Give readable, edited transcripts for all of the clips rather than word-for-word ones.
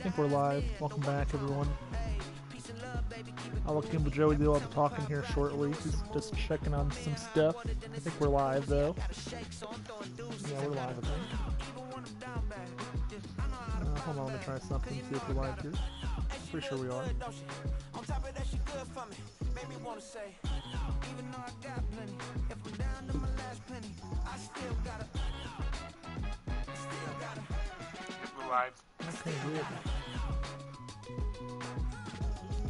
think we're live. Welcome back, everyone. I'll let Joey do all the talking here shortly. He's just checking on some stuff. I think we're live, though. Yeah, we're live, I think. Hold on, let me try something, see if we're live here. Pretty sure we are. We're live. Okay, good.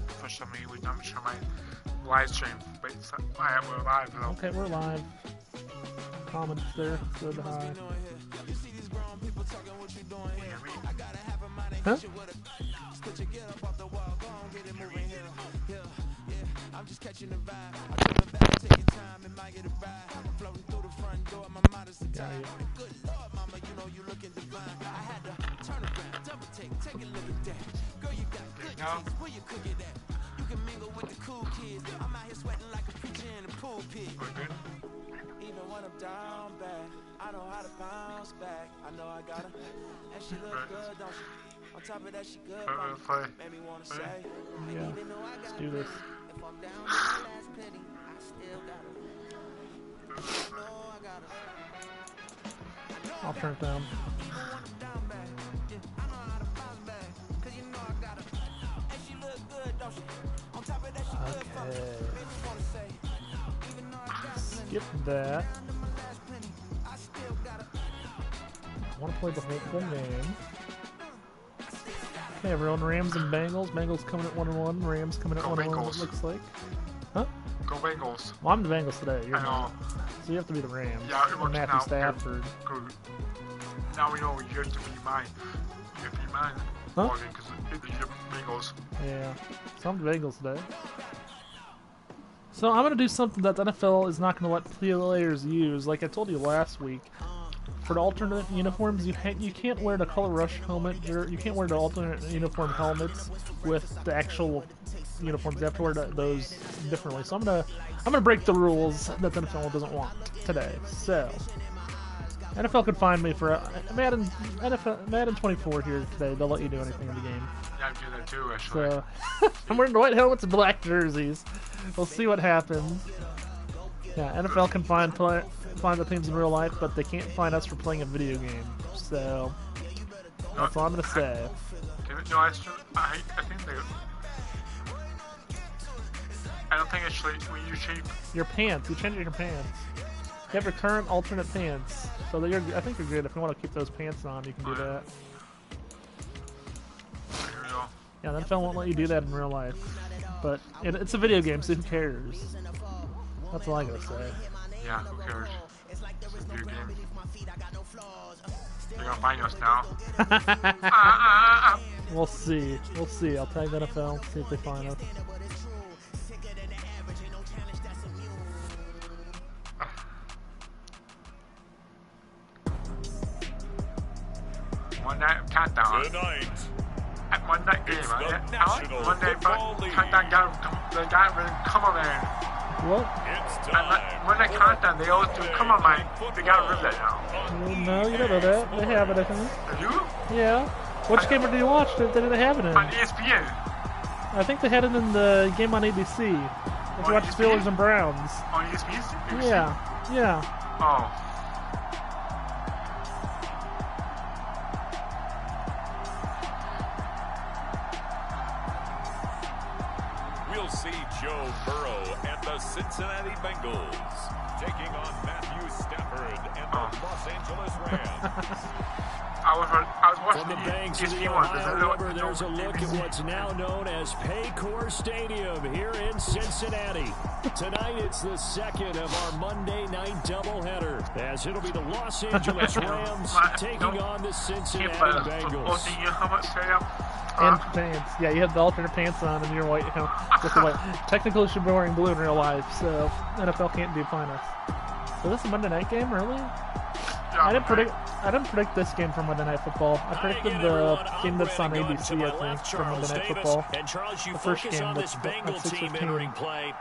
For some reason, we don't show my live stream, but we're live though. Okay, we're live. Comments there, said hi. Huh? I'm just catching the vibe. I took it back, take your time, and might get a ride. Floating through the front door, my modest attire. Good Lord, mama, you know you looking divine. I had to turn around, double take a look at that. Girl, you got good taste, where you cook it at? You can mingle with the cool kids. I'm out here sweating like a preacher in a pool pit. Even when I'm down bad, I know how to bounce back. I know I got her, and she look good, don't she? On top of that, she good, made me wanna say. Yeah, let's do this. If I'm down to the last penny, I still got her. No, I got her. I'll turn it down. Okay. Skip that. I want to play the whole game. Okay, everyone, Rams and Bengals. Bengals coming at 1-1. Rams coming at 1-1, it looks like. Huh? Go Bengals. Well, I'm the Bengals today. You're I know. not. So you have to be the Rams. Yeah, it works Matthew now. Stafford. Good. Now we know you have to be mine. You have to be mine. Huh? Morgan, because you're Bengals. Yeah. So I'm the Bengals today. So I'm going to do something that the NFL is not going to let players use. Like I told you last week. For the alternate uniforms, you can't wear the color rush helmet. You can't wear the alternate uniform helmets with the actual uniforms. You have to wear those differently. So I'm gonna break the rules that the NFL doesn't want today. So NFL could find me for Madden 24 here today. They'll let you do anything in the game. Yeah, I do that too, actually. So I'm wearing the white helmets and black jerseys. We'll see what happens. Yeah, NFL can find the teams in real life, but they can't find us for playing a video game. So that's all I'm gonna say. No, I think they. I don't think actually when you shape Your pants. You change your pants. You have your current alternate pants, so that I think you're good. If you want to keep those pants on, you can do that. Yeah, the NFL won't let you do that in real life, but it's a video game, so who cares? That's all I gotta say. Yeah, who cares? It's a video game. They're gonna find us now. We'll see. We'll see. I'll tag the NFL, see if they find us. One night countdown. Tonight. At one night game, right? One night countdown got come on, man. What? When they countdown, they always do come on, man. They got rid of that now. No, you don't know that. They have it, I think. Do you? Yeah. Which game did you watch that they didn't have it in? On ESPN. I think they had it in the game on ABC. If you watch Steelers and Browns. On ESPN? Yeah. Yeah. Oh. We'll see Joe Burrow and the Cincinnati Bengals taking on Matthew Stafford and the Los Angeles Rams. I was watching From the banks of the ESPN Ohio River, there's a look at what's now known as Paycor Stadium here in Cincinnati. Tonight, it's the second of our Monday night doubleheader, as it'll be the Los Angeles Rams taking on the Cincinnati Bengals. And pants. Yeah, you have the alternate pants on and your white helmet. Technically, you should be wearing blue in real life, so NFL can't define us. So this is a Monday night game, really? Yeah, I didn't predict this game for Monday Night Football. I predicted the game that's on ABC, I think, for Monday Night Football. And Charles, you the first focus game on that's this Bengal team entering play.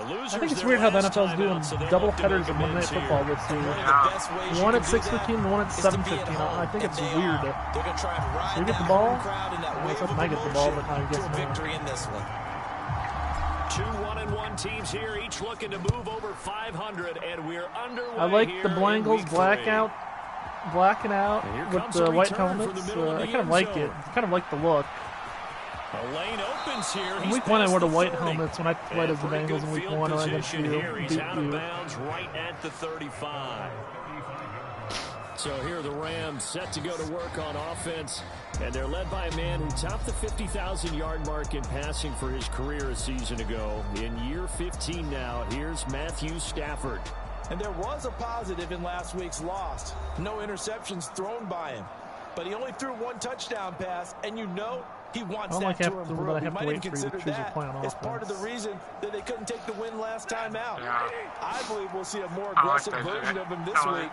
I think it's weird how the NFL's doing double headers of Monday Night Football this year. One at 6:15 and one at 7:15. I think it's weird. Do you get the ball? I get the ball, but I guess not. Two 1-1 teams here, each looking to move over 500, and we're underway. I like the Bengals blacking out with the white helmets. I kind of like it. I kind of like the look. A lane opens here. In week 1, I wore the white helmets when I played as the Bengals in week 1 against you. He's out of bounds right at the 35. So here are the Rams set to go to work on offense, and they're led by a man who topped the 50,000-yard mark in passing for his career a season ago. In year 15 now, here's Matthew Stafford. And there was a positive in last week's loss. No interceptions thrown by him. But he only threw one touchdown pass, and you know he wants that to improve. He might even consider that as part of the reason that they couldn't take the win last time out. Yeah. I believe we'll see a more aggressive version of him this week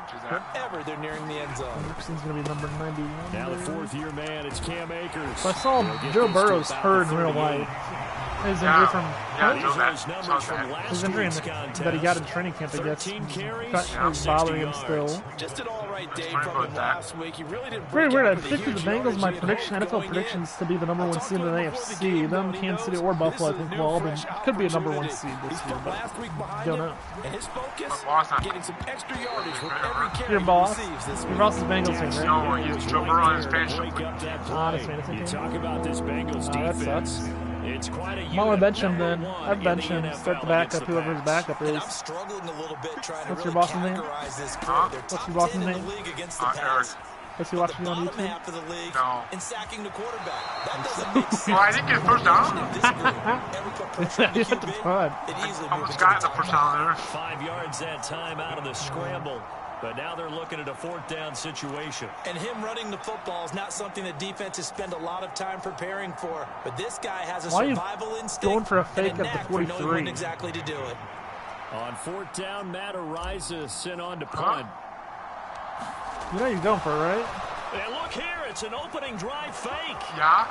whenever they're nearing the end zone. Anderson's going to be number 91. Now the fourth-year man, it's Cam Akers. So I saw Joe Burrow's hurt in real life. His injury from his injury that he got in training camp, I guess, is bothering him still. Just an all right day from him last week. He really didn't. Very weird. I predicted the Bengals. My NFL predictions to be the number 1 seed in the AFC. Them, Kansas City or Buffalo, I think, will all could be a number 1 seed this year, but don't know. And his focus, getting some extra yardage with every carry your boss. he receives this Your week. boss is Bengals fan, right? No, he's Joe Burrow on his fantasy. You talk about this Bengals defense. That sucks. It's quite a I'm gonna bench him then. I'd bench him. Start the backup, whoever his backup is. I'm struggling a little bit trying What's to your really boss's name? categorize this crew. They're What's top your boss's 10 in name? the league against the pass. Does he watch me on Bottom YouTube? half of the league No. in sacking the quarterback. That doesn't make sense. Well, I didn't get first down. You hit the front. Almost got the first down there. 5 yards that time out of the scramble. But now they're looking at a 4th down situation. And him running the football is not something that defenses spend a lot of time preparing for. But this guy has a survival instinct. Going for a fake and a at knack the for knowing 43. when exactly to do it. On 4th down, Matt Araiza sent on to punt. You know you're going for it, right? And look here, it's an opening drive fake. Yeah.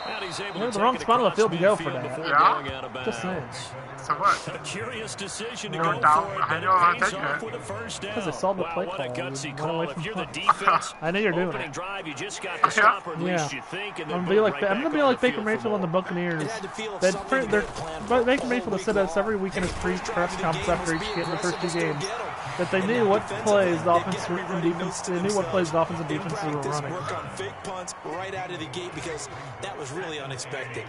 And he's able You're to the wrong take it spot on the across field to go for midfield that. before Yeah. going out of Just saying. bounds. So what? A curious decision to Going go down. for it, I but know how it to pays take off it. with a first down. Because they saw the play What a call. gutsy Went call. away If from you're the punt. defense, I know you're doing opening it. drive, you just got to stop, or at least you think, and I'm then gonna be like right I'm back gonna be on like the Baker field for Mayfield on the more. Buccaneers. It had to feel Baker something to plan Mayfield has said this every week in his press conference after each game, the first 2 games, that they knew what plays the offense and defense. They knew what plays the offense and defense were running. Work on fake punts right out of the gate because that was really unexpected.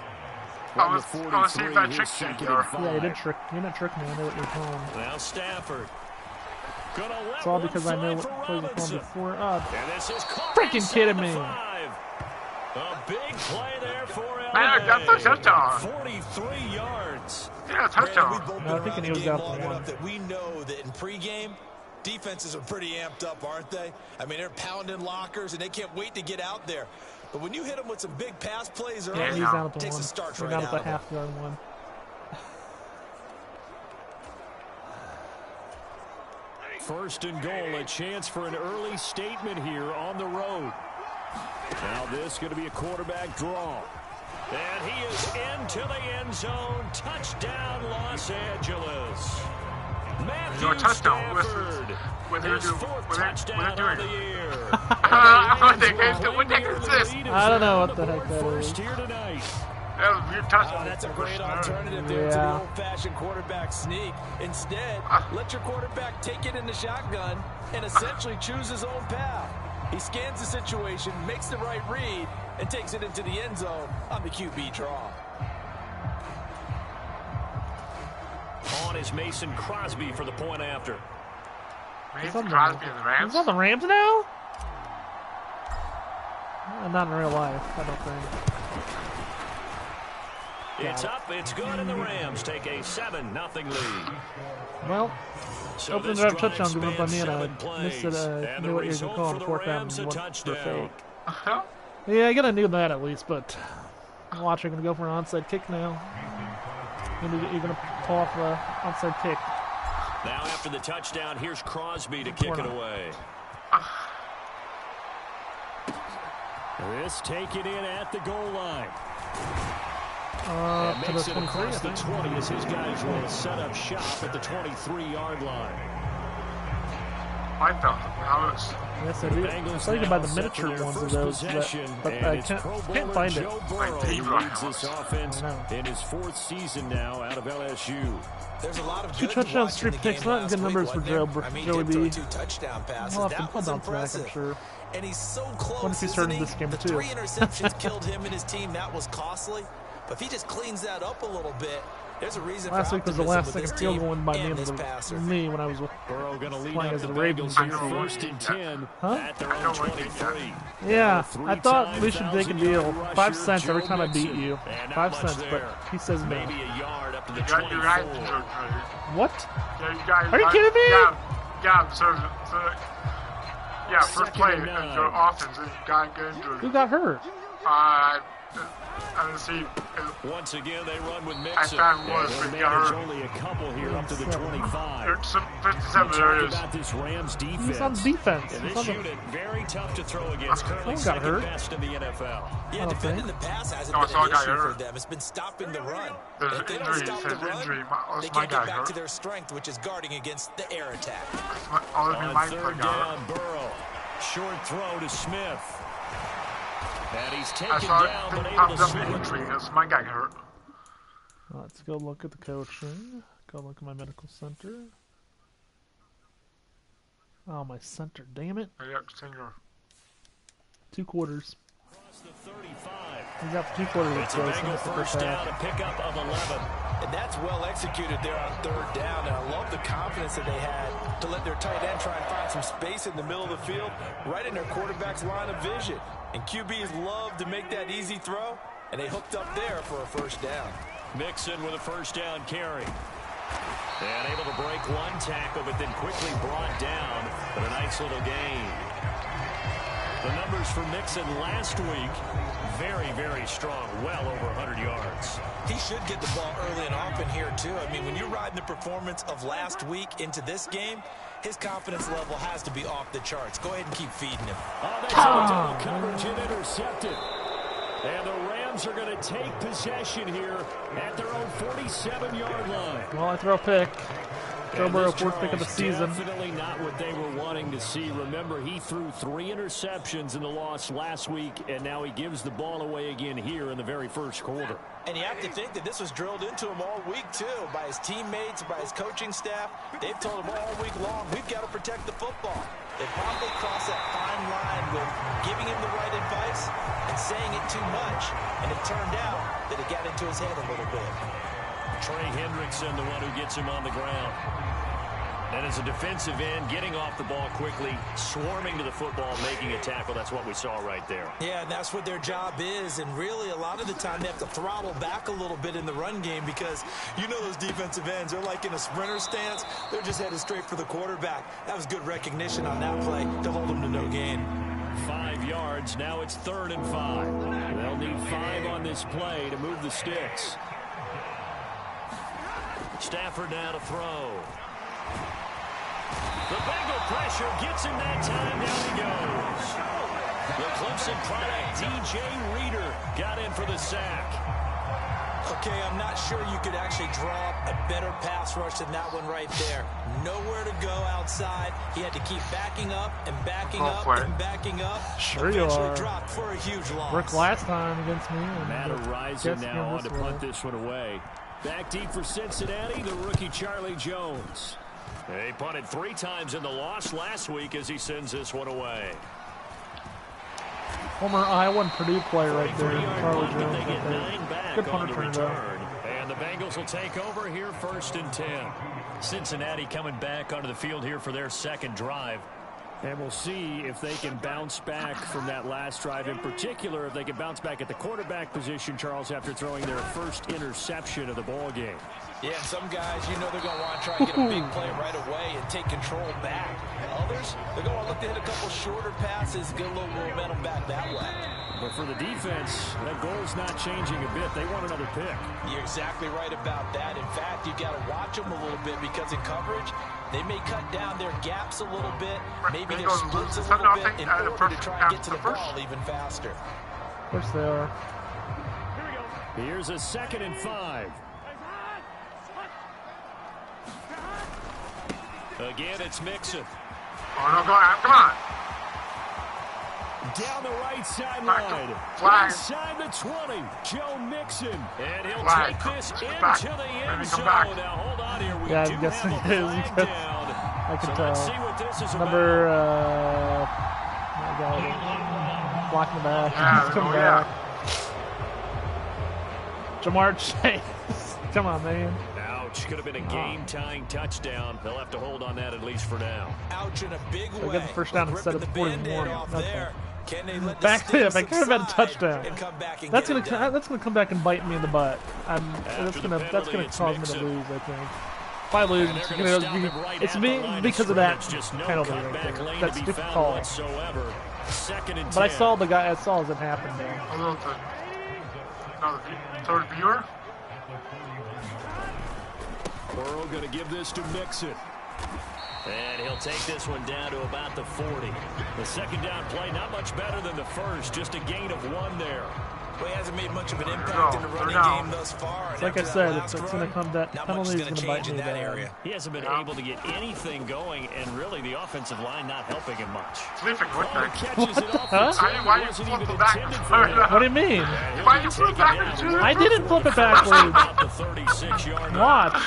I was see if I tricked you there. Yeah, you didn't trick me. I know what you're calling. Now Stafford. It's all because I know what plays were calling before. And this is Freaking kidding me. A big play there for LA. Man, that's a touchdown. 43 yards. Yeah, touchdown. No, I think he was out for one. That we know that in pregame, defenses are pretty amped up, aren't they? I mean, they're pounding lockers, and they can't wait to get out there. But when you hit them with some big pass plays early, Yeah, he's down at the it takes one. a starch We're right down out at of the them. half-yard one. First and goal, a chance for an early statement here on the road. Now this going to be a quarterback draw. And he is into the end zone. Touchdown, Los Angeles. Matthew touchdown. Stafford, his 4th touchdown of the year. What the heck is this? I don't know what the heck that First is. here tonight. That was a weird touchdown. That's a great alternative there to the old-fashioned quarterback sneak. Instead, let your quarterback take it in the shotgun and essentially choose his own path. He scans the situation, makes the right read, and takes it into the end zone on the QB draw. On is Mason Crosby for the point after. Mason Crosby and the Rams. He's on the Rams now? Not in real life, I don't think. It's up, it's good, and the Rams take a 7-0 lead. Well, So opening this drive drive touchdown given up by me, and I spans missed it. 7 plays. And Knew the what you were result calling for the the 4th down Rams, and a went for touchdown. fake. Yeah, I gotta knew that at least, but watch, I'm gonna go for an onside kick now. You're gonna pull off the onside kick. Now after the touchdown, here's Crosby to kick it away. This taken in at the goal line. And makes it across the 20 as his guys will set up shop at the 23-yard line. Yes, I do. I was thinking about the miniature ones of those, but I can't find it. Leads this offense in his 4th season now out of LSU. There's a lot of 2 touchdowns, 3 picks, not good numbers for Joey B. 2 touchdown passes. I'll have to bounce back, I'm sure. And he's so close. What if he started this game too? 3 interceptions killed him and his team. That was costly. But if he just cleans that up a little bit, there's a reason. Last week was the last second field goal by me when I was playing as the Ravens. First and 10 at their own 23. Yeah, I thought we should make a deal. 5 cents every time I beat you. 5 cents, but he says no. Maybe a yard up to the 24. What? Yeah, are you kidding me? Yeah, first play in your offense, you got injured. Who got hurt? I see. Once again, they run with Mixon. There's only a couple here up to the 25. 57 areas. About this Rams defense. He's on defense. And this unit very tough to throw against. Currently second best in the NFL. Yeah, defending the pass hasn't been an issue for them. It's been stopping the run. If they don't stop the run, they can't get back to their strength, which is guarding against the air attack. On 3rd down, Burrow. Short throw to Smith. And he's taken down, but able to swing. My guy hurt. Let's go look at the coaching. Go look at my medical center. Oh, my center. Damn it. Yeah, center. 2 quarters. Across the 35. He's got 2 quarters. It's a Bengal first down, a pickup of 11. And that's well executed there on 3rd down. And I love the confidence that they had to let their tight end try and find some space in the middle of the field, right in their quarterback's line of vision. And QBs love to make that easy throw, and they hooked up there for a first down. Mixon with a first down carry. And able to break 1 tackle, but then quickly brought down. But a nice little gain. The numbers for Mixon last week, very, very strong, well over 100 yards. He should get the ball early and often here, too. I mean, when you're riding the performance of last week into this game, his confidence level has to be off the charts. Go ahead and keep feeding him. Oh, they double coverage and intercepted. And the Rams are going to take possession here at their own 47-yard line. Well, I throw a pick. Joe Burrow, 4th pick of the season. Definitely not what they were wanting to see. Remember, he threw 3 interceptions in the loss last week, and now he gives the ball away again here in the very first quarter. And you have to think that this was drilled into him all week, too, by his teammates, by his coaching staff. They've told him all week long, we've got to protect the football. They probably crossed that fine line with giving him the right advice and saying it too much, and it turned out that it got into his head a little bit. Trey Hendrickson, the one who gets him on the ground. And as a defensive end, getting off the ball quickly, swarming to the football, making a tackle. That's what we saw right there. Yeah, and that's what their job is. And really, a lot of the time, they have to throttle back a little bit in the run game because you know those defensive ends, they're like in a sprinter stance. They're just headed straight for the quarterback. That was good recognition on that play to hold them to no gain. 5 yards. Now it's 3rd and 5. They'll need 5 on this play to move the sticks. Stafford now to throw. The Bengal pressure gets him that time. Down he goes. The Clemson product, DJ Reader, got in for the sack. Okay, I'm not sure you could actually draw up a better pass rush than that one right there. Nowhere to go outside. He had to keep backing up and backing up and backing up. Sure you are. Dropped for a huge loss. Worked last time against me. Matt Rising now on to punt this one away. Back deep for Cincinnati, the rookie Charlie Jones. He punted 3 times in the loss last week as he sends this one away. Former Iowa and Purdue player right there, Charlie Jones. They get 9 back good on punter the turn. return. And the Bengals will take over here 1st and 10. Cincinnati coming back onto the field here for their 2nd drive. And we'll see if they can bounce back from that last drive. In particular, if they can bounce back at the quarterback position, Charles, after throwing their first interception of the ball game. Yeah, and some guys, you know they're going to want to try and get a big play right away and take control back. And others, they're going to look to hit a couple shorter passes, get a little momentum back that way. But for the defense, that goal's not changing a bit. They want another pick. You're exactly right about that. In fact, you've got to watch them a little bit because in coverage, they may cut down their gaps a little bit, maybe their splits a little bit in order to try and get to the ball even faster. Of course they are. Here's a 2nd and 5. Again, it's Mixon. Oh, no, go on. Come on. Down the right sideline. Inside the 20. Joe Mixon. And he'll take this into the end zone. Now, hold on here. We I'm guessing it is. I can tell. Let's see what this is Number, blocking the back. He's coming back. Jamar Chase. Come on, man. Ouch. Could have been a game-tying touchdown. They'll have to hold on that at least for now. Ouch in a big way. They'll get the first down instead of 41. Back tip. I could have had a touchdown. That's gonna come back and bite me in the butt. That's gonna cause me to lose, I think. If I lose, it's me because of that penalty right there. That stupid call. But I saw the guy. I saw as it happened. Third viewer. Burrow going to give this to Mixon. And he'll take this one down to about the 40. The second down play, not much better than the first, just a gain of 1 there. Well, he hasn't made much of an impact in the running game thus far. Like I said, it's going to come. That penalty is going to bite me in that area. He hasn't been able to get anything going, and really the offensive line not helping him much. What do you mean? Why you flip backwards? I didn't flip it backwards. Watch.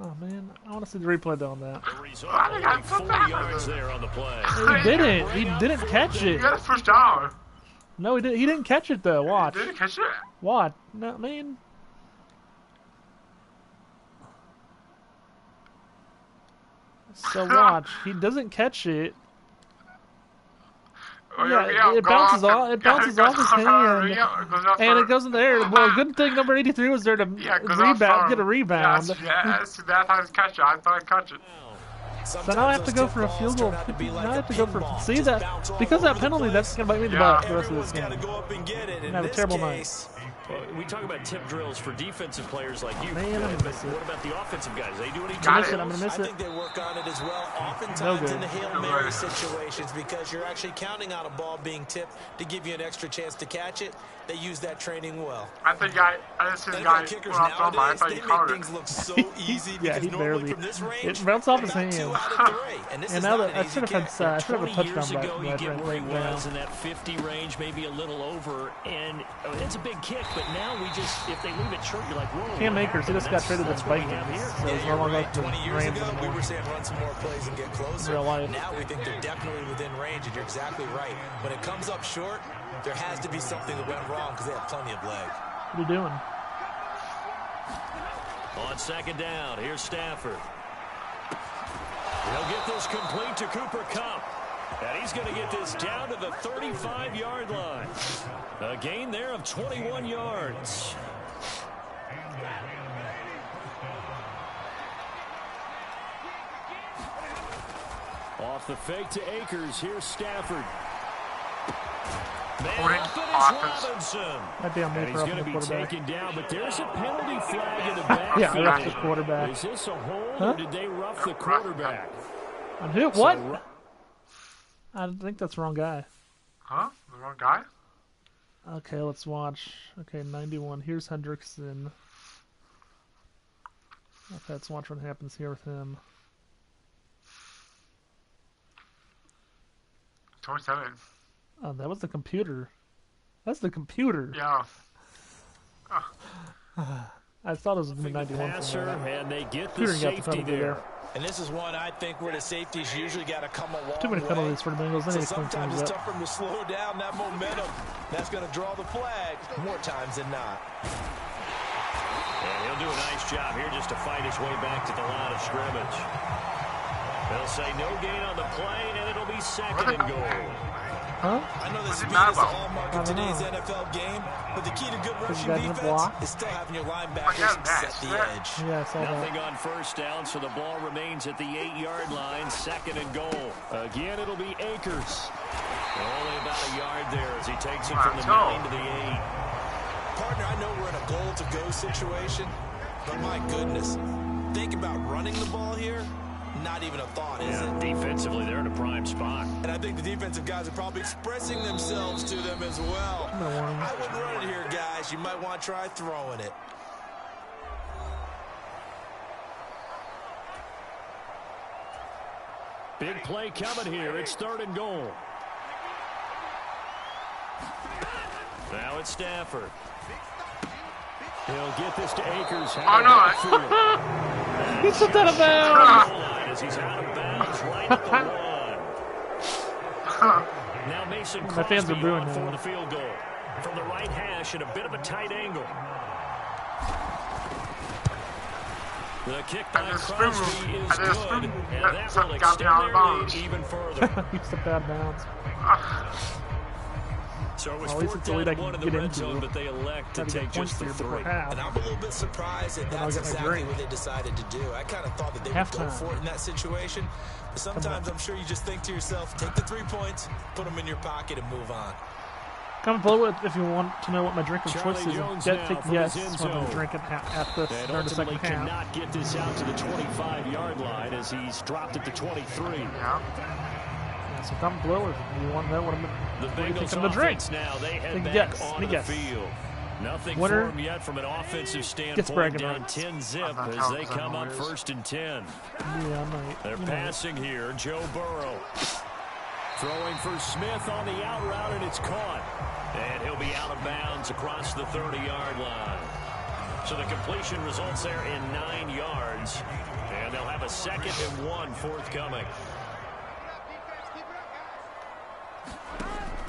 Oh man, I want to see the replay on that. I 40 yards there on the play. He didn't. He didn't catch it. You got a first down. No, he didn't. He didn't catch it though. Watch. He didn't catch it. What? No, man. So watch. He doesn't catch it. Yeah, it bounces off. It bounces off his hand, and it goes in there. Well, good thing number 83 was there to rebound, get a rebound. Yes, that's how he's catch it. I thought I'd catch it. So now I have to go for a field goal. Now I have to go for see that because of that penalty. That's gonna bite me in the butt the rest of this game. And have a terrible night. Well, we talk about tip drills for defensive players like you. Man, I'm gonna miss it. What about the offensive guys? They do anything? I'm gonna miss it. I think they work on it as well. Oftentimes in the Hail Mary situations, because you're actually counting on a ball being tipped to give you an extra chance to catch it. They use that training well. I think I just see the guy kickers nowadays, they make things look so easy because normally from this range, it bounced off his hand. And now that I should have had a touchdown years ago, you get where he was in that 50 range, maybe a little over, and it's a big kick. But now we just, if they leave it short, you're like, whoa. Cam Akers, he just got traded to the Vikings. So he's no longer up to 20 years ago, we were saying run some more plays and get closer. Real life. Now we think they're definitely within range, and you're exactly right. When it comes up short, there has to be something that went wrong because they have plenty of leg. What are you doing? On second down, here's Stafford. He'll get this complete to Cooper Kupp. And he's going to get this down to the 35-yard line. A gain there of 21 yards. Off the fake to Akers. Here's Stafford. Robinson. Might be on me and for he's going to be taken down, but there's a penalty flag in the backfield. Yeah, I roughed the quarterback. Is this a hold, or did they rough the quarterback? On who? What? I think that's the wrong guy. Huh? The wrong guy? Okay, let's watch. Okay, 91. Here's Hendrickson. Okay, let's watch what happens here with him. 27. Oh, that was the computer. That's the computer. Yeah. I thought it was going to be 91. Passer, and they get the safety there. And this is one I think where the safeties usually got to come along. Too many penalties for the Bengals. They need to clean sometimes things it's up. tough for them to slow down that momentum. That's going to draw the flag more times than not. And he'll do a nice job here just to fight his way back to the line of scrimmage. They'll say no gain on the play, and it'll be second and goal. Huh? I know the speed is a hallmark of today's NFL game, but the key to good rushing defense is still having your linebackers set the edge. Yeah, I saw Nothing that. on first down, so the ball remains at the 8-yard line, second and goal. Again, it'll be Akers. Only about a yard there as he takes it from the 9 to the 8. Partner, I know we're in a goal-to-go situation, but my goodness, think about running the ball here. not even a thought, is it? Defensively, they're in a prime spot. And I think the defensive guys are probably expressing themselves to them as well. I wouldn't run it here, guys. You might want to try throwing it. Big play coming here. It's 3rd and goal. Now it's Stafford. He'll get this to Akers. Oh, no. He took that out of bounds. As he's out of bounds right at the 1. Now Mason My fans are Crosby booing on him. for the field goal. From the right hash at a bit of a tight angle. The kick by Crosby is good, and that will extend their lead even further. He's a bad bounce. So it was At least it's the lead I can 4-1 in the get red into. zone, but they elect to take just the 3. And I'm a little bit surprised that that's exactly what they decided to do. I kind of thought that they would go for it in that situation. But sometimes I'm sure you just think to yourself, take the 3 points, put them in your pocket, and move on. Comment below if you want to know what my drink of choice is. Take yes when I'm drinking at the start of the second half. Cannot get this out to the 25-yard line as he's dropped at the 23. Yeah. So comment below if you want to know what I'm The drink. Now they head back onto the field. Nothing for them yet from an offensive standpoint. Down 10-zip as they come up 1st and 10. Yeah, I might. They're passing here. Joe Burrow. Throwing for Smith on the out route, and it's caught. And he'll be out of bounds across the 30-yard line. So the completion results there in 9 yards. And they'll have a 2nd and 1 forthcoming.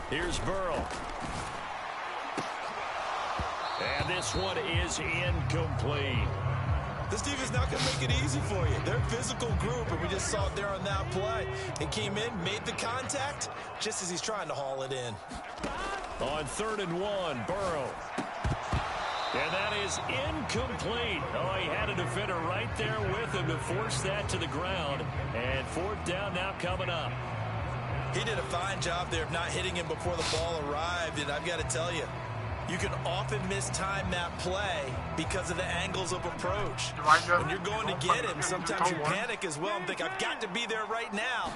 Here's Burrow. And this one is incomplete. This team is not going to make it easy for you. They're a physical group, and we just saw it there on that play. He came in, made the contact, just as he's trying to haul it in. On 3rd and 1, Burrow. And that is incomplete. Oh, he had a defender right there with him to force that to the ground. And 4th down now coming up. He did a fine job there of not hitting him before the ball arrived, and I've got to tell you, you can often mistime that play because of the angles of approach. When you're going to get him, sometimes you panic as well and think, I've got to be there right now.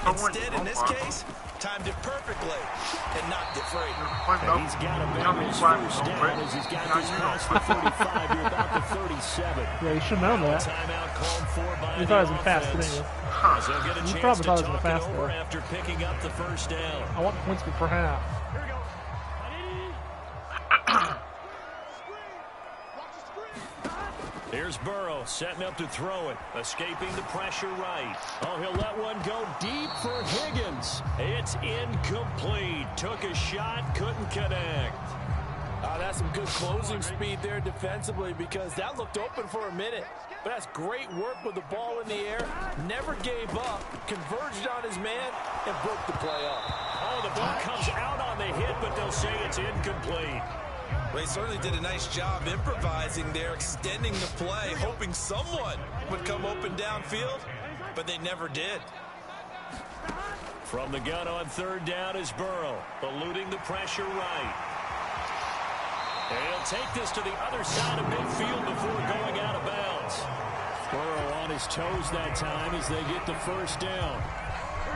Instead, in this case, timed it perfectly and knocked it free. And he's got a big first down as he's got this past the 35. You're about the 37. Yeah, you should know that. Timeout called for by You thought it was fast, didn't you? You probably thought it was fast, though. After picking up the 1st down. I want points per half. Here's Burrow setting up to throw it, escaping the pressure right. Oh, he'll let one go deep for Higgins. It's incomplete. Took a shot, couldn't connect. That's some good closing speed there defensively because that looked open for a minute. But that's great work with the ball in the air. Never gave up, converged on his man, and broke the play up. Oh, the ball comes out on the hit, but they'll say it's incomplete. Well, he certainly did a nice job improvising there, extending the play, hoping someone would come open downfield, but they never did. From the gun on 3rd down is Burrow, eluding the pressure right. And he'll take this to the other side of midfield before going out of bounds. Burrow on his toes that time as they get the 1st down.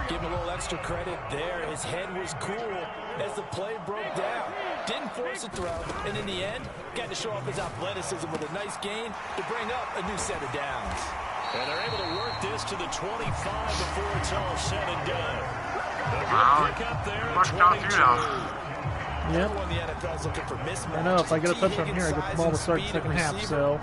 Give him a little extra credit there. His head was cool as the play broke down. Didn't force a throw, and in the end, got to show off his athleticism with a nice gain to bring up a new set of downs. And they're able to work this to the 25 before it's all said and done. A good pick up there at 22. Yep. I know if I get a touchdown here, I get the ball to start the second half, so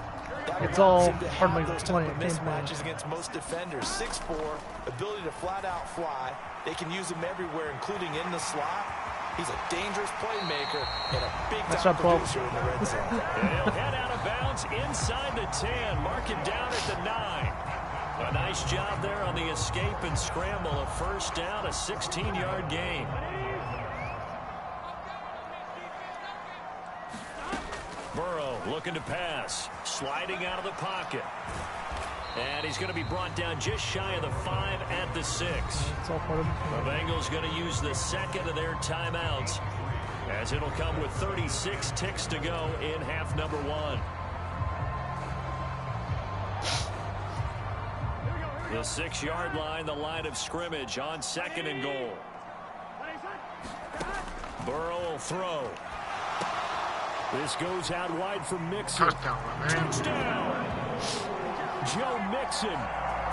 it's all part of my plan. Mismatches against most defenders. 6'4", ability to flat out fly. They can use him everywhere, including in the slot. He's a dangerous playmaker and a big-time producer in the red zone. And he'll head out of bounds inside the 10. Mark it down at the 9. A nice job there on the escape and scramble. A 1st down, a 16-yard gain. Burrow looking to pass, sliding out of the pocket. And he's going to be brought down just shy of the 5 at the 6. It's all part of the Bengals going to use the 2nd of their timeouts as it'll come with 36 ticks to go in half number 1. The 6-yard line, the line of scrimmage on 2nd and goal. Burrow will throw. This goes out wide for Mixon. Touchdown! Joe Mixon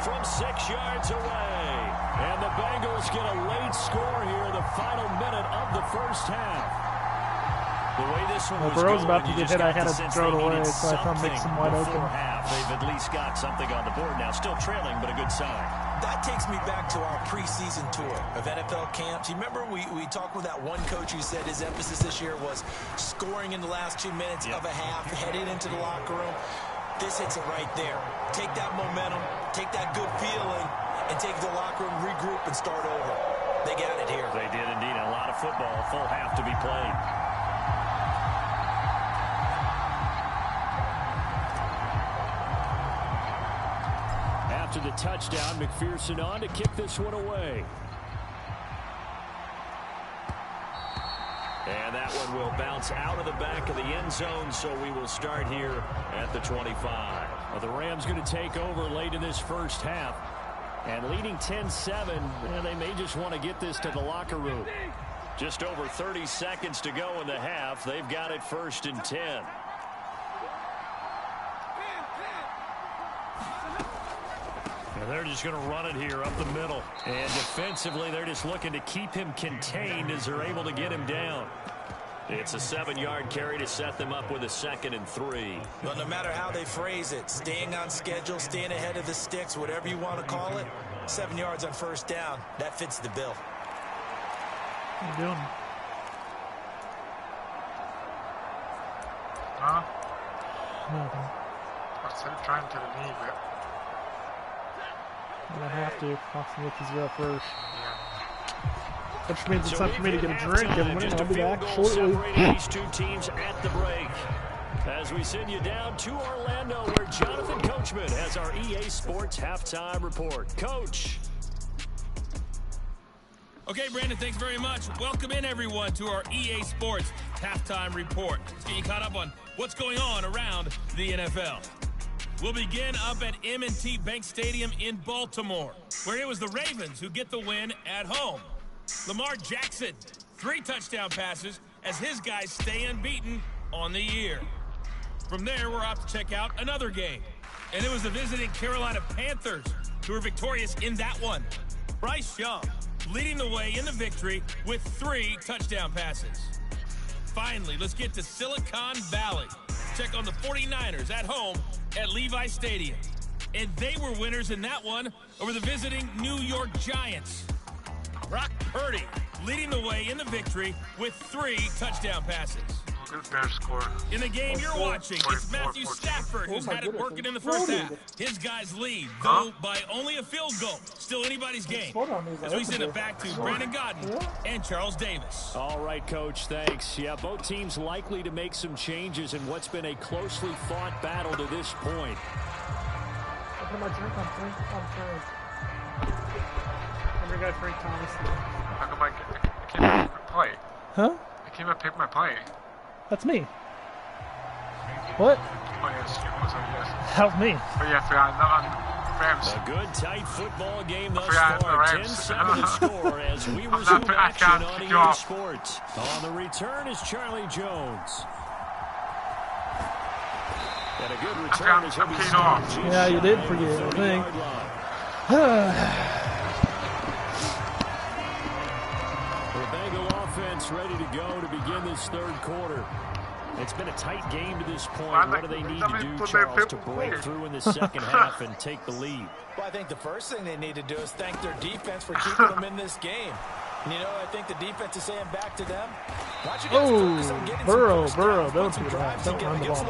from 6 yards away. And the Bengals get a late score here in the final minute of the first half. The way this one was Burrow's going, about to get hit. I had to throw it away, so I found Mixon wide open. Half, they've at least got something on the board now. Still trailing, but a good sign. That takes me back to our preseason tour of NFL camps. You remember we talked with that one coach who said his emphasis this year was scoring in the last 2 minutes of a half, heading into the locker room. This hits it right there. Take that momentum, take that good feeling, and take the locker room, regroup, and start over. They got it here. They did indeed. A lot of football, a full half to be played. After the touchdown, McPherson on to kick this one away. And that one will bounce out of the back of the end zone, so we will start here at the 25. Well, the Rams going to take over late in this first half. And leading 10-7, and they may just want to get this to the locker room. Just over 30 seconds to go in the half. They've got it 1st and 10. And they're just going to run it here up the middle. And defensively, they're just looking to keep him contained as they're able to get him down. It's a 7-yard carry to set them up with a 2nd and 3. Well, no matter how they phrase it, staying on schedule, staying ahead of the sticks, whatever you want to call it, 7 yards on 1st down, that fits the bill. What are you doing? Huh? Nothing. I'm trying to leave it. I'm going to have to. Austin Wick is up first. Yeah. Which means it's time for me to get a drink, everyone. I'll be back shortly. These two teams at the break. As we send you down to Orlando, where Jonathan Coachman has our EA Sports Halftime Report. Coach. Okay, Brandon, thanks very much. Welcome in, everyone, to our EA Sports Halftime Report. Let's get you caught up on what's going on around the NFL. We'll begin up at M&T Bank Stadium in Baltimore, where it was the Ravens who get the win at home. Lamar Jackson, 3 touchdown passes as his guys stay unbeaten on the year. From there, we're off to check out another game. And it was the visiting Carolina Panthers who were victorious in that one. Bryce Young leading the way in the victory with 3 touchdown passes. Finally, let's get to Silicon Valley. Check on the 49ers at home at Levi Stadium. And they were winners in that one over the visiting New York Giants. Brock Purdy leading the way in the victory with 3 touchdown passes. Bears score. In the game you're watching, it's Matthew Stafford who's had it working in the first half. His guys lead, though by only a field goal. Still anybody's game. As we send it back to Brandon Godden and Charles Davis. All right, Coach, thanks. Yeah, both teams likely to make some changes in what's been a closely fought battle to this point. Open my drink on Frank. Remember guy Frank Thomas? How come I can't pick my play? Huh? I can't even pick my play. That's me. What? Oh, yes. Yes. Help me. Oh, yeah, I forgot. No, Rams. A good, tight football game thus forgot far. the Rams. 10-7 to score as we resume action on EA Sports. On the return is Charlie Jones. And a good return as he'll be stopped. Yeah, you did forget, I think. The Bengal offense ready to go to begin this 3rd quarter. It's been a tight game to this point. What do they need to do, Charles, to break through in the second half and take the lead? Well, I think the first thing they need to do is thank their defense for keeping them in this game. And, you know, I think the defense is saying back to them. Burrow, don't do that. Don't run the ball.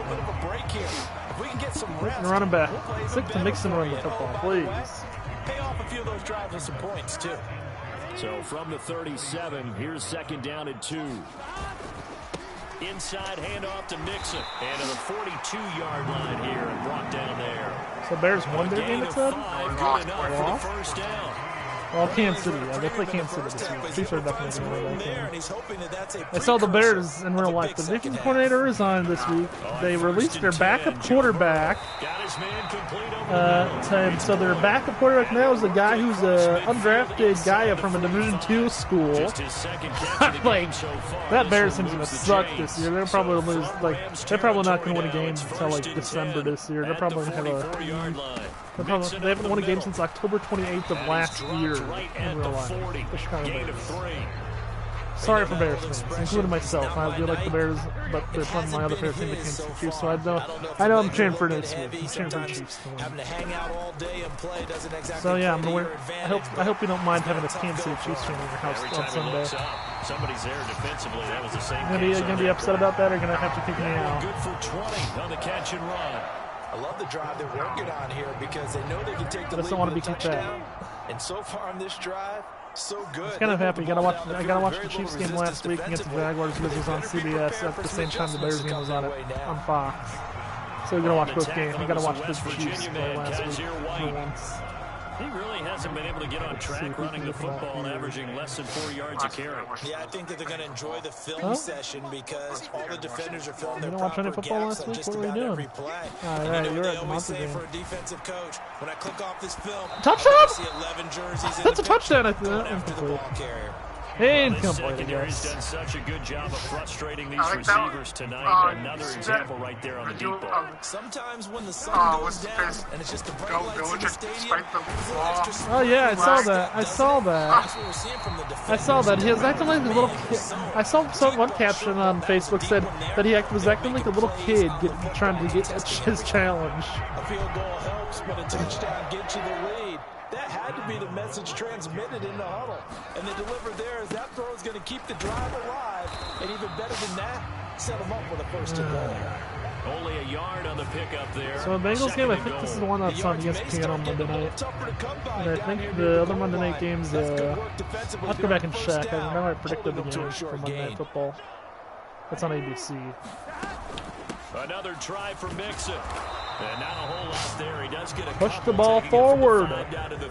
If we can get some rest, Run him back. Stick to Mixon run the football, please. Pay off a few of those drives with some points, too. So from the 37, here's 2nd down and 2. Inside handoff to Mixon. And to the 42-yard line here and brought down there. So Bears won their game, it said? Good enough for the first down. Well, Kansas City. Yeah, they play Kansas City this week. Chiefs are definitely going to win that game. I saw the Bears in real life. The defensive coordinator resigned this week. They released their backup quarterback. So their backup quarterback now is a guy who's an undrafted guy from a Division II school. Like, that Bears team's gonna suck this year. They're probably lose. Like, they're probably not gonna win a game until like December this year. They're probably gonna have they haven't won a game since October 28th of last year in real life. Which kind of sorry for Bears fans, including myself. I do like the Bears, but they're playing my other favorite team, the Kansas City Chiefs. So I know I'm cheering for this week. I'm cheering for the Chiefs to win. So yeah, I'm gonna wear. I hope you don't mind having a Kansas City Chiefs fan in your house on Sunday. Somebody's there defensively. That was the same. Gonna be upset about that, or gonna have to kick me out? Good for 20 on the catch and run. I love the drive they're working on here because they know they can take the lead with a touchdown. And so far on this drive, so good. It's kind of happy. I gotta watch the Chiefs game last week against the Jaguars because it was on CBS at the same time the Bears game was on Fox. So we're gonna watch both games. We gotta watch the Chiefs play last week for once. He really hasn't been able to get on track running the football and averaging less than 4 yards a carry. Yeah, I think that they're going to enjoy the film session because all the defenders are filming their proper gaps on just about every play. All right, you're at the monster game. For a defensive coach, when I click off this film, touchdown! see 11 jerseys That's a touchdown, I think. After the ball carrier. Incomplete, He's done such a good job of frustrating these receivers tonight. Another example right there on the deep ball. Sometimes when the sun goes down and it's just the bright lights in the stadium. Oh yeah, I saw that. I saw that. He was acting like a little kid. I saw one caption on Facebook said that he was acting like a little kid trying to get his challenge. A field goal helps, but a touchdown gets you the lead. That had to be the message transmitted in the huddle. And they delivered there as that throw is going to keep the drive alive. And even better than that, set them up with a first and goal. Only a yard on the pickup there. So the Bengals game, I think this is the one that's on ESPN on Monday night. And I think the other Monday night games, I'll have to go back and check. I remember I predicted the game for Monday Night Football. It's on ABC. Another try for Mixon. And not a whole lot there. He does get a push the ball forward.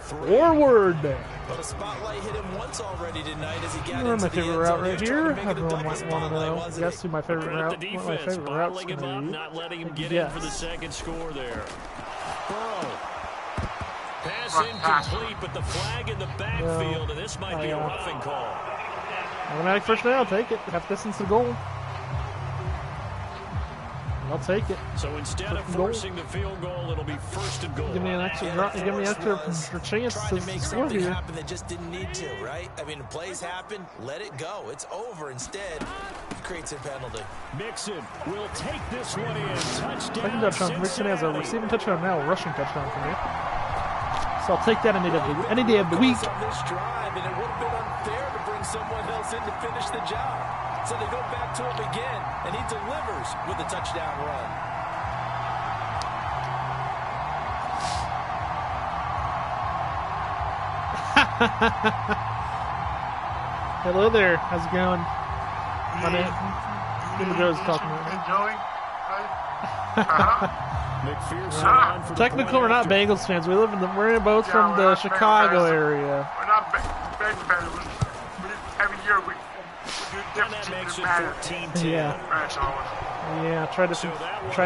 Forward. But a spotlight hit him once already tonight as he got into my favorite route right here. Everyone might want to know. Guess who my favorite route? What my favorite route's going to be? Not letting him get in for the second score there. Burrow. Pass incomplete, but the flag in the backfield, and this might be a roughing call. Automatic first down. Take it. Half distance to goal. I'll take it. So instead of forcing the field goal, it'll be first and goal. Give me an extra chance to score here. Happen that just didn't need to, right? I mean, the plays happen, let it go. It's over. Instead, it creates a penalty. Mixon will take this one in. Touchdown. Second touchdown. Mixon has a receiving touchdown now, a rushing touchdown for me. So I'll take that any day of the week. On this drive, and it would have been unfair to bring someone else in to finish the job. So they go back to him again, and he delivers with a touchdown run. Hello there. How's it going? My name is Joe's talking to me. Technical, we're not Bengals fans. We're both from the Chicago area. We're not Bengals fans. Every year we do different teams in Madden. Yeah, try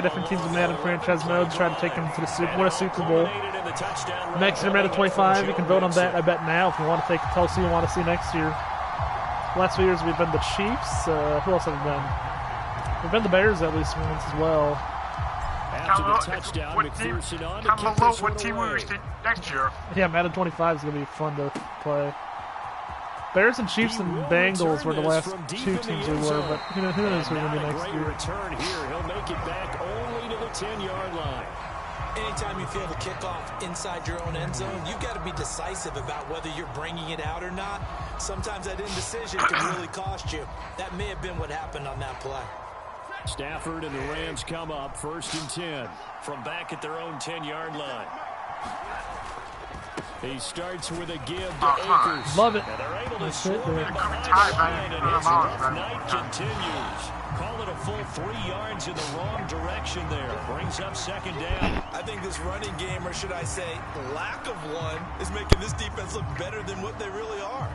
different teams in Madden franchise modes, try to take them to win a Super Bowl. Next year, Madden 25, you can vote on that, I bet now, if you want to tell us who you want to see next year. Last few years, we've been the Chiefs. Who else have we been? We've been the Bears at least once as well. After the touchdown, McPherson on to keep this one away. Next year. Yeah, Madden 25 is going to be fun to play. Bears and Chiefs and Bengals were the last two teams we were, but who knows who we're going to be next year. Return here. He'll make it back only to the 10-yard line. Anytime you feel the kickoff inside your own end zone, you've got to be decisive about whether you're bringing it out or not. Sometimes that indecision can really cost you. That may have been what happened on that play. Stafford and the Rams come up 1st and 10 from back at their own 10-yard line. He starts with a give to Akers. Love it. And they're able to score it behind the line, and his rough night continues. Call it a full 3 yards in the wrong direction there. Brings up 2nd down. I think this running game, or should I say lack of one, is making this defense look better than what they really are.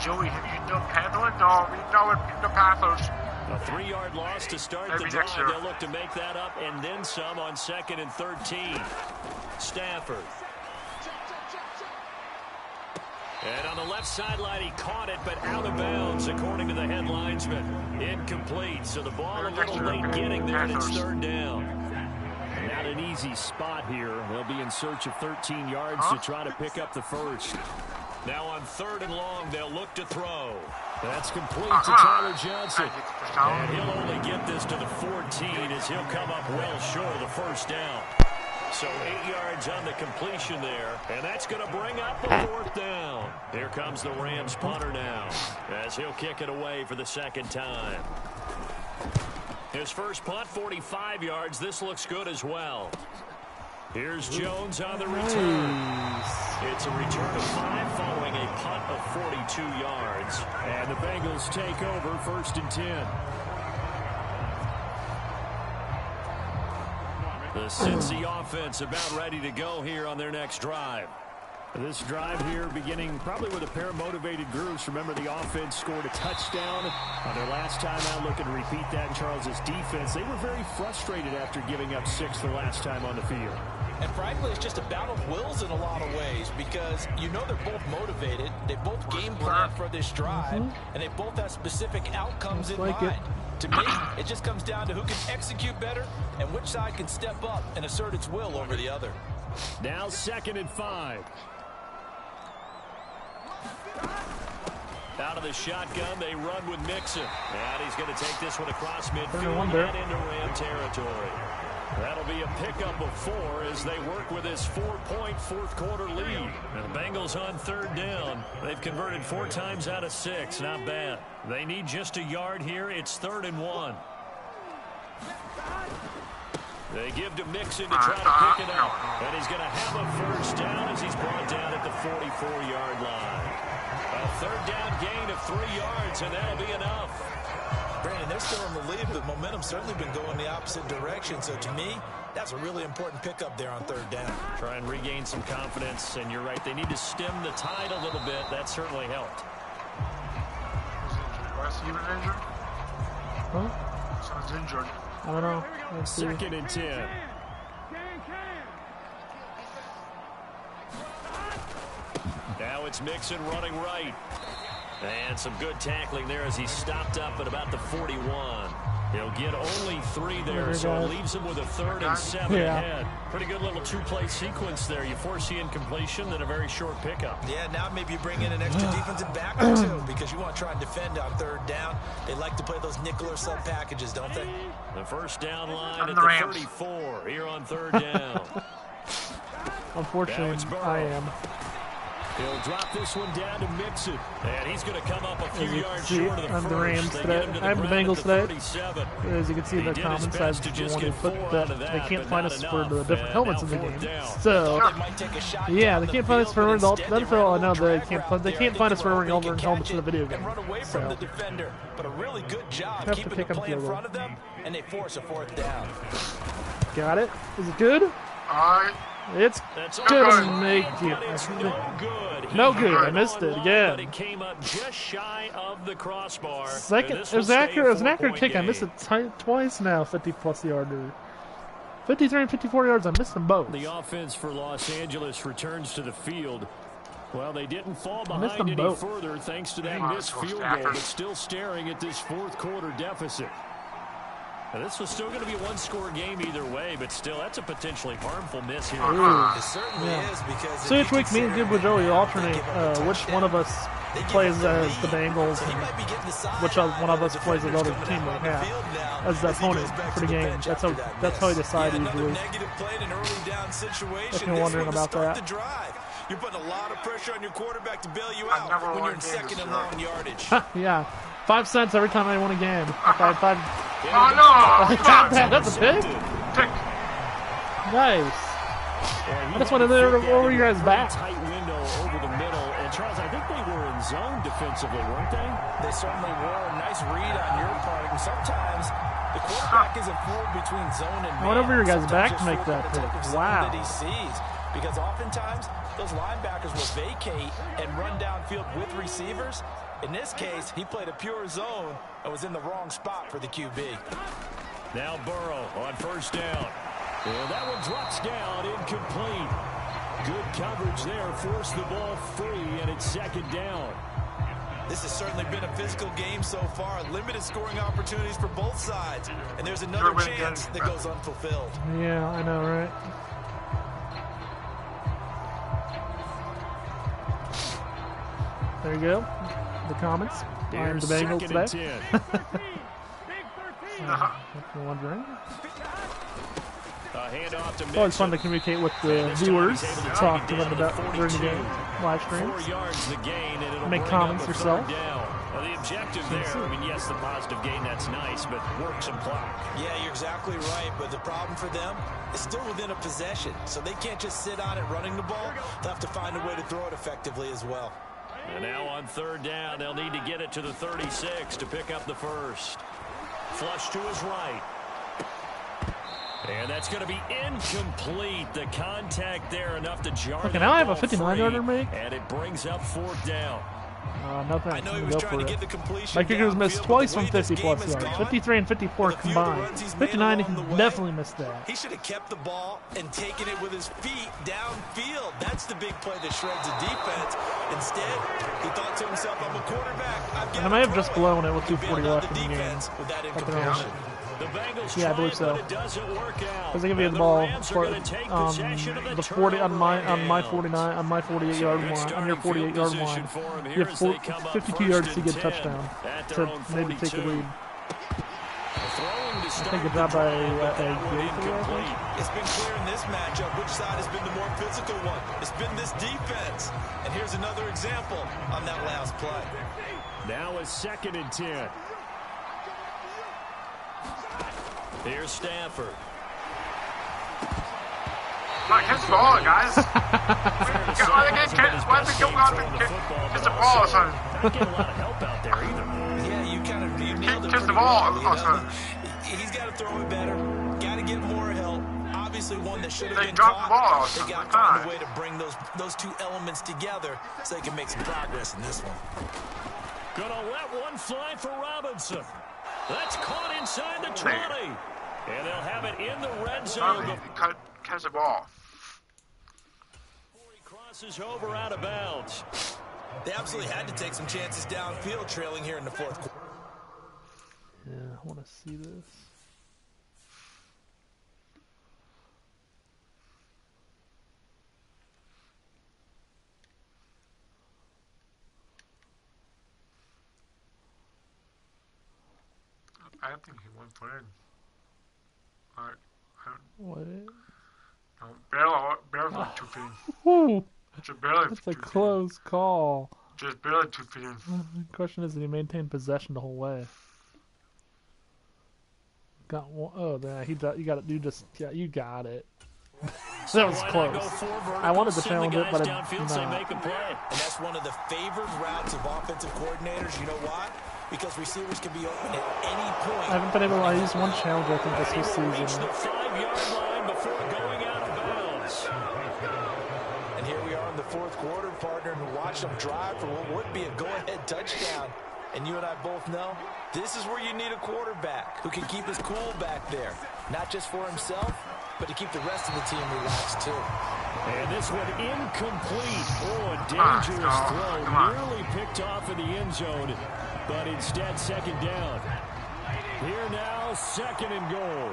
Joey, have you done Panthers? No, we know it, the Panthers. A 3-yard loss to start the drive. They'll look to make that up and then some on 2nd and 13. Stafford. And on the left sideline, he caught it, but out of bounds, according to the head linesman. Incomplete, so the ball a little late getting there, and it's 3rd down. Not an easy spot here. They'll be in search of 13 yards to try to pick up the first. Now on 3rd and long, they'll look to throw. That's complete to Tyler Johnson. And he'll only get this to the 14 as he'll come up well short of the first down. So 8 yards on the completion there, and that's going to bring up the 4th down. Here comes the Rams punter now as he'll kick it away for the 2nd time. His first punt, 45 yards. This looks good as well. Here's Jones on the return. It's a return of 5 following a punt of 42 yards. And the Bengals take over 1st and 10. The Cincy offense about ready to go here on their next drive. This drive here beginning probably with a pair of motivated groups. Remember, the offense scored a touchdown on their last time out. Looking to repeat that in Charles's defense. They were very frustrated after giving up 6 the last time on the field. And frankly, it's just a battle of wills in a lot of ways because you know they're both motivated. They both game plan for this drive, and they both have specific outcomes in mind. To me, it just comes down to who can execute better and which side can step up and assert its will over the other. Now 2nd and 5. Out of the shotgun, they run with Mixon. And he's going to take this one across midfield and into Ram territory. That'll be a pickup of 4 as they work with this 4-point 4th quarter lead. And the Bengals on 3rd down. They've converted 4 times out of 6. Not bad. They need just a yard here. It's 3rd and 1. They give to Mixon to try to pick it up. And he's going to have a first down as he's brought down at the 44-yard line. A 3rd down gain of 3 yards, and that'll be enough. Brandon, they're still in the lead, but momentum's certainly been going the opposite direction. So to me, that's a really important pickup there on 3rd down. Try and regain some confidence, and you're right. They need to stem the tide a little bit. That certainly helped. Was he even injured? Huh? Someone's injured. I don't know. 2nd and 10. Now it's Mixon running right. And some good tackling there as he stopped up at about the 41. He'll get only 3 there, so it leaves him with a 3rd and 7 ahead. Pretty good little 2-play sequence there. You force the incompletion, then a very short pickup. Yeah, now maybe you bring in an extra defensive back or 2 because you want to try and defend on 3rd down. They like to play those nickel or sub packages, don't they? The first down line at the 34 here on 3rd down. Unfortunately, I am. He'll drop this one down to Mixon, and he's going to come up a few yards short of the I'm first. the Rams today. I'm the Bengals today. As you can see in the comments, I've been wanting to put that they can't find us for the different helmets in the game. So, yeah, they can't find us for the NFL. I know they can't find us for wearing over helmets in the video game. So, but a really good job have to keeping pick the up play in the front of them, and they force a 4th down. Got it? Is it good? It's gonna make it. No good. I missed it again. It came up just shy of the crossbar. Second, it was accurate. It was an accurate kick. I missed it twice now. 50-plus yarder. 53 and 54 yards. I missed them both. The offense for Los Angeles returns to the field. Well, they didn't fall behind any further thanks to that missed field goal, but still staring at this 4th quarter deficit. Now, this was still going to be a 1-score game either way, but still, that's a potentially harmful miss here. It certainly is because so each week, me and Good with Joey alternate which one of us plays as the Bengals and which one of us plays as the other team we have as the opponent for the game. That's how we decide usually. If you're wondering about that. You're putting a lot of pressure on your quarterback to bail you out when you're in 2nd and long yardage. Yeah. 5 cents every time I win a game. Five. Oh, no! That's a pick? Nice. I just wanted to over your guys' back. Tight window over the middle. And Charles, I think they were in zone defensively, weren't they? They certainly were. Nice read on your part. And sometimes the quarterback isn't fooled between zone and man. I went over your guys' back to make that pick. Wow. That he sees. Because oftentimes those linebackers will vacate and run downfield with receivers. In this case, he played a pure zone and was in the wrong spot for the QB. Now Burrow on first down. And that one drops down, incomplete. Good coverage there, forced the ball free, and it's second down. This has certainly been a physical game so far. Limited scoring opportunities for both sides. And there's another chance that goes unfulfilled. Yeah, I know, right? There you go. The comments. I'm the Bengals today. Wondering. It's always fun to communicate with the viewers, talk to them about during the game, live streams, make comments yourself. Well, the objective there, I mean, yes, the positive gain, that's nice, but work some clock. Yeah, you're exactly right, but the problem for them is still within a possession, so they can't just sit on it running the ball. They'll have to find a way to throw it effectively as well. And now on third down, they'll need to get it to the 36 to pick up the first. Flush to his right. And that's going to be incomplete. The contact there enough to jar. Okay, now I have a 59-yarder make. And it brings up fourth down. No thanks. I know he was trying to get the completion. My kickers missed twice from 50-plus yards. 53 and 54 combined. 59, he definitely missed that. He should have kept the ball and taken it with his feet downfield. That's the big play that shreds the defense. Instead, he thought to himself, I'm a quarterback. And I may have just blown it with 2:40 left in the game. With that incompletion. Yeah, I believe so. Because they give you the ball for the 40 on my 49 on my 48-yard line, on your 48-yard line. You have 52 yards to get a touchdown to maybe take the lead. I think it's not by It's been clear in this matchup which side has been the more physical one. It's been this defense. And here's another example on that last play. Now it's 2nd and 10. Here's Stafford. Like, hit the ball, guys. Why they go out and hit the ball or something? Not getting a lot of help out there either. Yeah, you nailed it. Kiss the ball. He's got to throw it better. Got to get more help. Obviously, one that should have been dropped the ball. They got to find a way to bring those two elements together so they can make some progress in this one. Gonna let one fly for Robinson. That's caught inside the 20. And they'll have it in the red zone. Catch the ball. He crosses over out of bounds. They absolutely had to take some chances downfield trailing here in the fourth quarter. Yeah, I want to see this. I think he went for it. What? No, barely 2 feet. Woo! Just barely. That's a close call. Just barely 2 feet. The question is, did he maintain possession the whole way? Got one. Oh, yeah, you got it. You got it. That was close. I wanted to challenge it, but I did not. And that's one of the favored routes of offensive coordinators. You know why? Because receivers can be open at any point. I haven't been able to use one challenge, I think, this season. The 5-yard line before going out of bounds. And here we are in the fourth quarter, partner, and watch them drive for what would be a go-ahead touchdown. And you and I both know this is where you need a quarterback who can keep his cool back there. Not just for himself, but to keep the rest of the team relaxed, too. And this one incomplete. Oh, a dangerous throw. Nearly picked off in the end zone, but instead second down. Here now, 2nd and goal.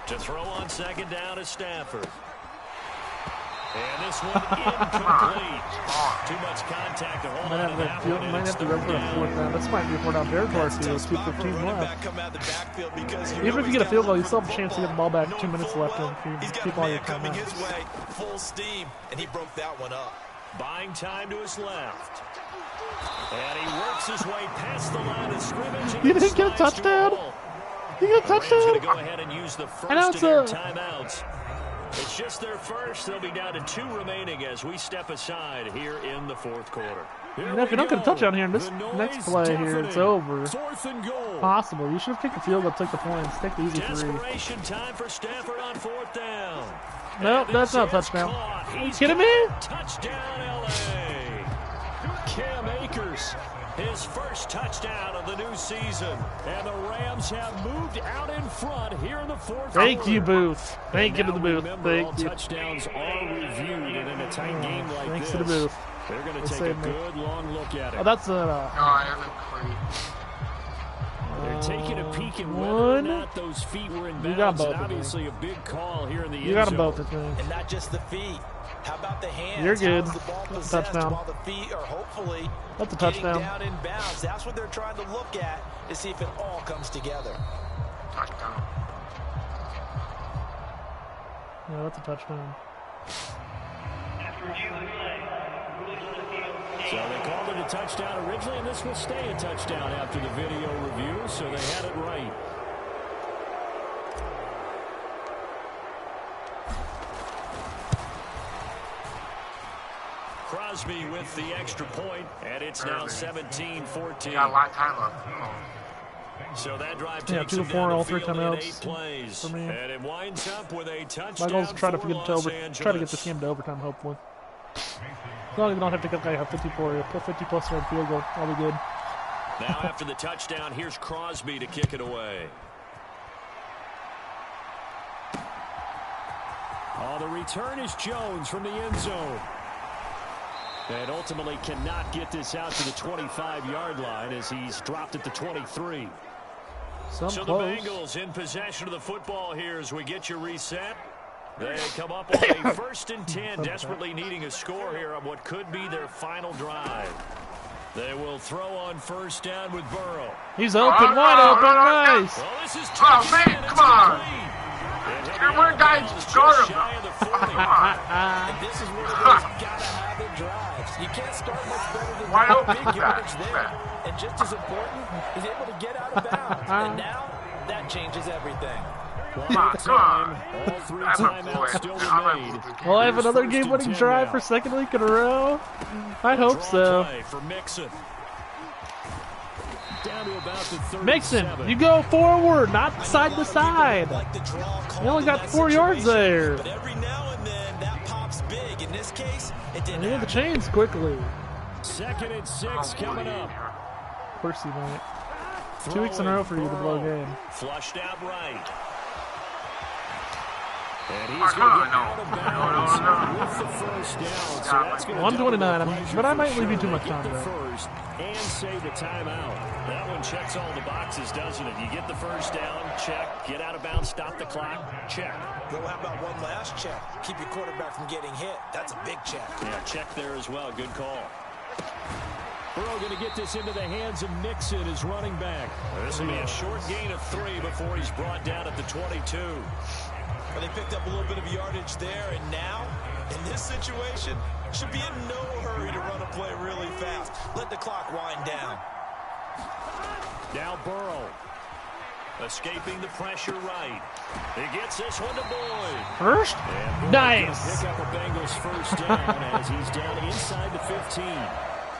To throw on second down is Stafford. And this one incomplete. Too much contact to hold on to that one. Might have to go for a 4th down. This might be a 4th down territory for you. 2:15 left. Even if you get a field goal, you still have a chance to get the ball back. 2 minutes left and keep all your coming timeouts. his way, full steam, and he broke that one up. Buying time to his left. And he works his way past the line of scrimmage. You didn't get a touchdown? You got a touchdown? Going to go ahead and use the first of their timeouts. It's just their first. They'll be down to 2 remaining as we step aside here in the fourth quarter. And if you're not going to touch on here in this next play here, it's over. 4th and goal. Possible. You should have taken the field goal, took the points, take the easy 3. Desperation time for Stafford on 4th down. Nope, that's not a touchdown. Are you kidding me? Touchdown, LA. Akers. His first touchdown of the new season. And the Rams have moved out in front here in the fourth Thank quarter. you, Booth. Thank you to the Booth. Remember, all Thank you. touchdowns are reviewed, and in a tight game like Thanks this, to the Booth. they're going to They take a saved me. good long look at it. Oh, that's a... No, I haven't clean. They're taking a peek at whether or one. not those feet were in You got bounds, both and of them. obviously a big call here in the You got them both, I think. And not just the feet. How about the hands? You're good. How's the ball That's a possessed touchdown. while the feet are hopefully That's a getting touchdown. down in bounds? That's what they're trying to look at to see if it all comes together. Touchdown. Yeah, that's a touchdown. So they called it a touchdown originally, and this will stay a touchdown after the video review, so they had it right. Crosby with the extra point, and it's now 17-14. Got a lot of time left. So that drive Yeah, takes 2 them to 4 down all the 3 field in 8 timeouts plays. for me. And it winds up with a My touchdown goal is to try to for get Los try to get this game to overtime, hopefully. As long as we don't have to get like a 50-plus yard field goal, I'll be good. Now after the touchdown, here's Crosby to kick it away. Oh, the return is Jones from the end zone. And ultimately cannot get this out to the 25-yard line as he's dropped at the 23. So So close. the Bengals in possession of the football here as we get you reset. They come up on a 1st and 10, desperately needing a score here on what could be their final drive. They will throw on 1st down with Burrow. He's open, wide open, nice. Well, this is Oh, man, come on. Come One guy just guard him. And this is where the Bills got to have their drives. You can't start much better than Wide that. open. Big yardage there. And just as important, he's able to get out of bounds. And now that changes everything. Come on, come on. All 3 I'm a timeouts boy. still I'm a remain. boy. Will I have Here's another 1st game-winning and 10 drive now. for 2nd week in a row? I hope Draw so. play for Mixon. Down to about the 37. Mixon, you go forward, not side to side. You only got 4 yards there. But every now and then, that pops big. In this case, it didn't I need the happen. chains quickly. 2nd and 6 coming up. Of course you might. 2 weeks in a row for you to blow a game. Flushed out right. And Oh, he's come going to on, get out of bounds with the 1st down. So that's going to 129, but I might leave you too much time the there. first and save the timeout. That one checks all the boxes, doesn't it? You get the 1st down, check. Get out of bounds, stop the clock, check. Well, how about one last check? Keep your quarterback from getting hit. That's a big check. Yeah, check there as well. Good call. Burrow going to get this into the hands of Mixon, his running back. This will be a short gain of 3 before he's brought down at the 22. Well, they picked up a little bit of yardage there, and now, in this situation, should be in no hurry to run a play really fast. Let the clock wind down. Now Burrow. Escaping the pressure right. He gets this one to Boyd. First? And Boyd Nice. Pick up a Bengals 1st down as he's down inside the 15.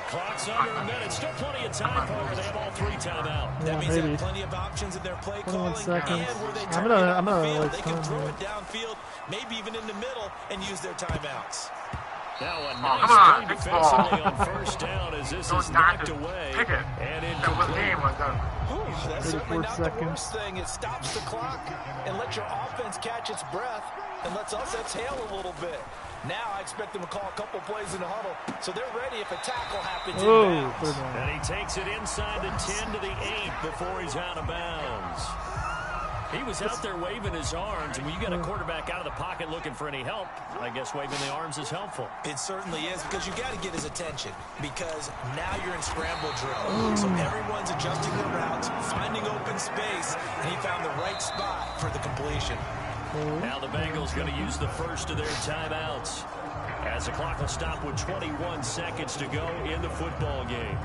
Clock's under a minute. Still plenty of time, Parker. They have all 3 timeouts. Yeah, That means they maybe. have plenty of options in their play 21 calling. seconds. And where they I'm turn gonna- it I'm gonna upfield, waste they can time throw here. it downfield, maybe even in the middle, and use their timeouts. Now a come nice on, play big defensively ball. on 1st down as this Don't is knock knocked it. away. Pick it. And That was the game incomplete. was done. Whew, that's certainly 34 not the seconds. worst thing. It stops the clock and lets your offense catch its breath and lets us exhale a little bit. Now I expect them to call a couple plays in the huddle, so they're ready if a tackle happens Oh, in bounds. 3rd down. And he takes it inside the 10 to the 8 before he's out of bounds. He was out there waving his arms, and when you got a quarterback out of the pocket looking for any help, I guess waving the arms is helpful. It certainly is, because you got to get his attention, because now you're in scramble drill. So everyone's adjusting their routes, finding open space, and he found the right spot for the completion. Now the Bengals going to use the 1st of their timeouts as the clock will stop with 21 seconds to go in the football game.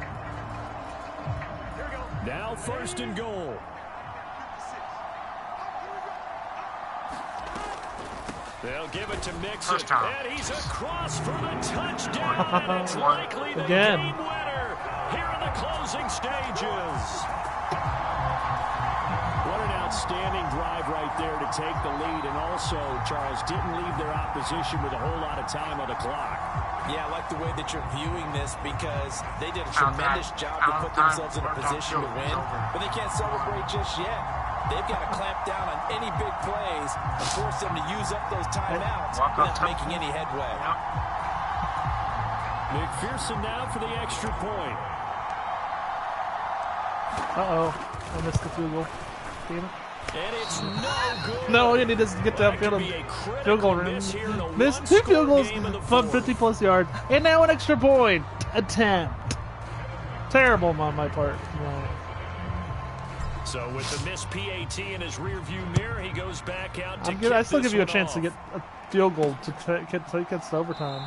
Now 1st and goal. They'll give it to Mixon, and he's across for the touchdown. It's likely the Again. game winner here in the closing stages. What an outstanding drive right there to take the lead, and also, Charles, didn't leave their opposition with a whole lot of time on the clock. Yeah, I like the way that you're viewing this because they did a tremendous job to put themselves in a position to win, but they can't celebrate just yet. They've got to clamp down on any big plays and force them to use up those timeouts without making any headway. McPherson now for the extra point. Uh-oh. I missed the field goal. Damn it. And it's no good. No, he needs to get downfield and field goal range. Missed 2 field goals from 50-plus yards. And now an extra point attempt. Terrible on my part. No. So with the missed PAT in his rearview mirror, he goes back out to I still give you a chance to get a field goal to get to overtime.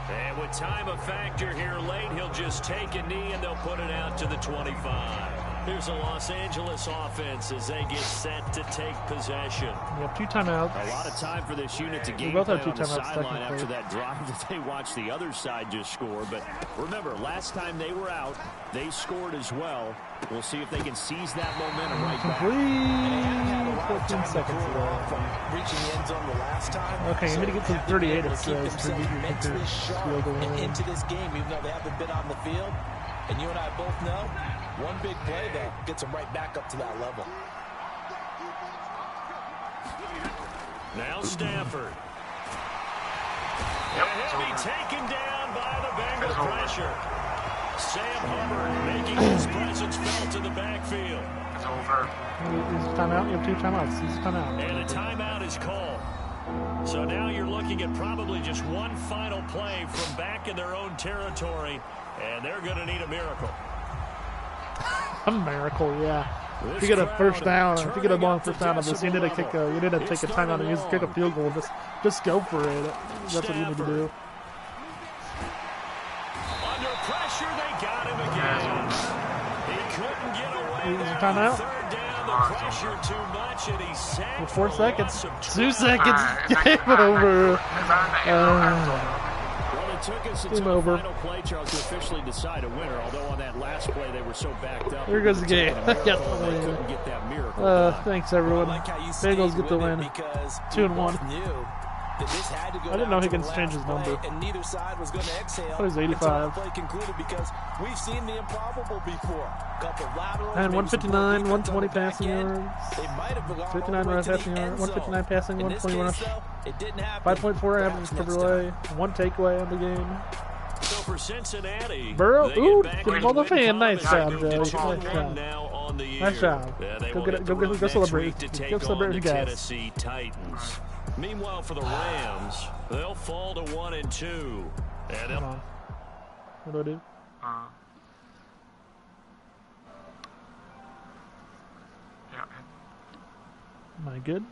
And with time a factor here late, he'll just take a knee and they'll put it out to the 25. Here's a Los Angeles offense as they get set to take possession. We have 2 timeouts. A lot of time for this unit to game both play have 2 on the timeouts sideline technically. after that drive that they watched the other side just score. But remember, last time they were out, they scored as well. We'll see if they can seize that momentum right back. 14 seconds ago. From reaching the end zone the last time. Okay, you need to get to 38. It says to beat your mentally sharp field goal. and into this game, even though they haven't been on the field. And you and I both know, one big play that gets them right back up to that level. Now Stafford. And he'll be taken down by the Bengal pressure. Sam Hubbard making his presence felt in the backfield. It's over. Use a timeout. You have 2 timeouts. Use a timeout. And a timeout is called. So now you're looking at probably just one final play from back in their own territory, and they're going to need a miracle. A miracle, yeah. If you get a first down, if you get a long first down of this, you need to kick a, you need to take a timeout and kick a field goal. Just go for it. That's what you need to do. Under pressure, they got him again. He couldn't get away. Use a timeout. Third down, the pressure too much, and he's sacked. With 4 for a seconds. loss of 2 seconds. Game over. Well, it took us Game until over. the final play, Charles, to officially decide a winner. Although on that last play, they were so backed up. Here goes the game. They couldn't get that miracle. Thanks, everyone. Bengals get the win. 2-1. I didn't know he can change his number. And neither side was going to exhale. I thought he was 85. Play concluded because we've seen the improbable before. Couple laterals, And maybe some 159, defense on the 120 back passing end. yards. They might have gone 59 all the way rush to the passing end yards. zone. 159 passing, In this 120 rush. case, though, it didn't happen. 5.4 average per Perhaps play. next time. 1 takeaway on the game. So for Cincinnati, Burrow, they ooh, get back good in ball to win fan. Nice column. job, They Joey. move to Nice 2-1 job. now on the year. Nice job. Yeah, they Go will get hit it. the Go road next celebrate. week to Go take celebrate on your the guys. Tennessee Titans. Meanwhile, for the Rams, they'll fall to 1-2. And Come on. What do I do? Yeah. Am I good?